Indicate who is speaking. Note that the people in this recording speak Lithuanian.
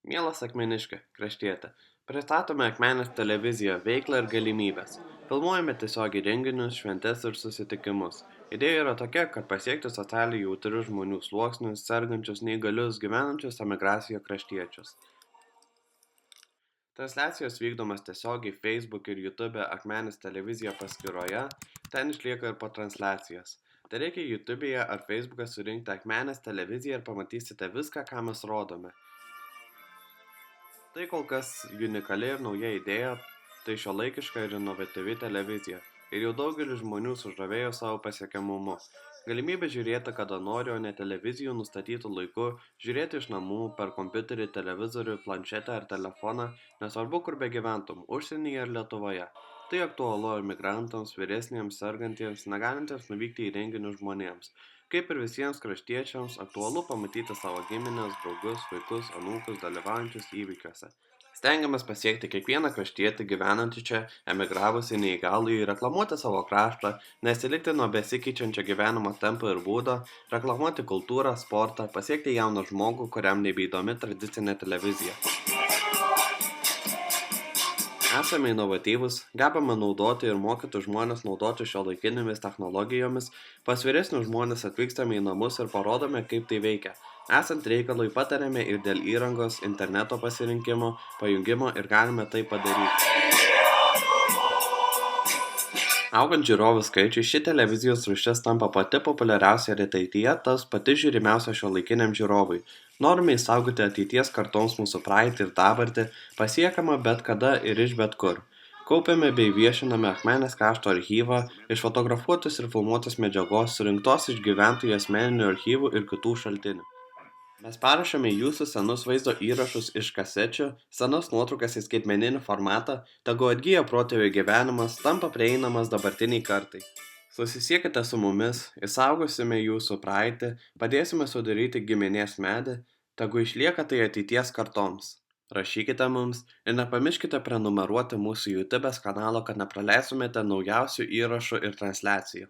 Speaker 1: Mielas Akmeniški, kraštietė, pristatome Akmenės televiziją veiklą ir galimybes. Filmuojame tiesiogiai renginius, šventes ir susitikimus. Idėja yra tokia, kad pasiekti socialiai jautrius žmonių sluoksnius, sergančius, neįgalius, gyvenančius emigracijoje kraštiečius. Transliacijos vykdomas tiesiogiai Facebook ir YouTube Akmenės televizija paskyroje, ten išlieka ir po transliacijos. Tai reikia YouTube'e ar Facebook'e surinkti Akmenės televiziją ir pamatysite viską, ką mes rodome. Tai kol kas unikali ir nauja idėja, tai šiuolaikiška ir inovatyvi televizija. Ir jau daugelis žmonių sužavėjo savo pasiekiamumu. Galimybė žiūrėti kada nori, o ne televizijų nustatytų laiku, žiūrėti iš namų, per kompiuterį, televizorių, planšetę ar telefoną, nesvarbu kur begyventum, užsienyje ar Lietuvoje. Tai aktualu emigrantams, vyresniems, sergantiems, negalintiems nuvykti į renginius žmonėms. Kaip ir visiems kraštiečiams, aktualu pamatyti savo giminės, draugus, vaikus, anūkus dalyvaujančius įvykiuose. Stengiamės pasiekti kiekvieną kraštietį gyvenantį čia, emigravusį neįgalųjį, reklamuoti savo kraštą, nesilikti nuo besikeičiančio gyvenimo tempo ir būdo, reklamuoti kultūrą, sportą, pasiekti jauną žmogų, kuriam nebeįdomi tradicinė televizija. Esame inovatyvūs, gebame naudoti ir mokyti žmonės naudoti šiuolaikinėmis technologijomis, pas vyresnius žmonės atvykstame į namus ir parodome, kaip tai veikia. Esant reikalui patariame ir dėl įrangos, interneto pasirinkimo, pajungimo ir galime tai padaryti. Augant žiūrovų skaičiui, ši televizijos rūšis tampa pati populiariausia ir ateityje tas pati žiūrimiausia šiuolaikiniam žiūrovui. Norime išsaugoti ateities kartoms mūsų praeitį ir dabartį, pasiekiamą bet kada ir iš bet kur. Kaupiame bei viešiname Akmenės krašto archyvą, išfotografuotus ir filmuotus medžiagos, surinktos iš gyventojų asmeninių archyvų ir kitų šaltinių. Mes parašome jūsų senus vaizdo įrašus iš kasečių, senas nuotraukas į skaitmeninį formatą, tegu atgyja protėvių gyvenimas, tampa prieinamas dabartiniai kartai. Susisiekite su mumis, išsaugosime jūsų praeitį, padėsime sudaryti giminės medį, tegu išlieka tai ateities kartoms. Rašykite mums ir nepamirškite prenumeruoti mūsų YouTube kanalo, kad nepraleistumėte naujausių įrašų ir transliacijų.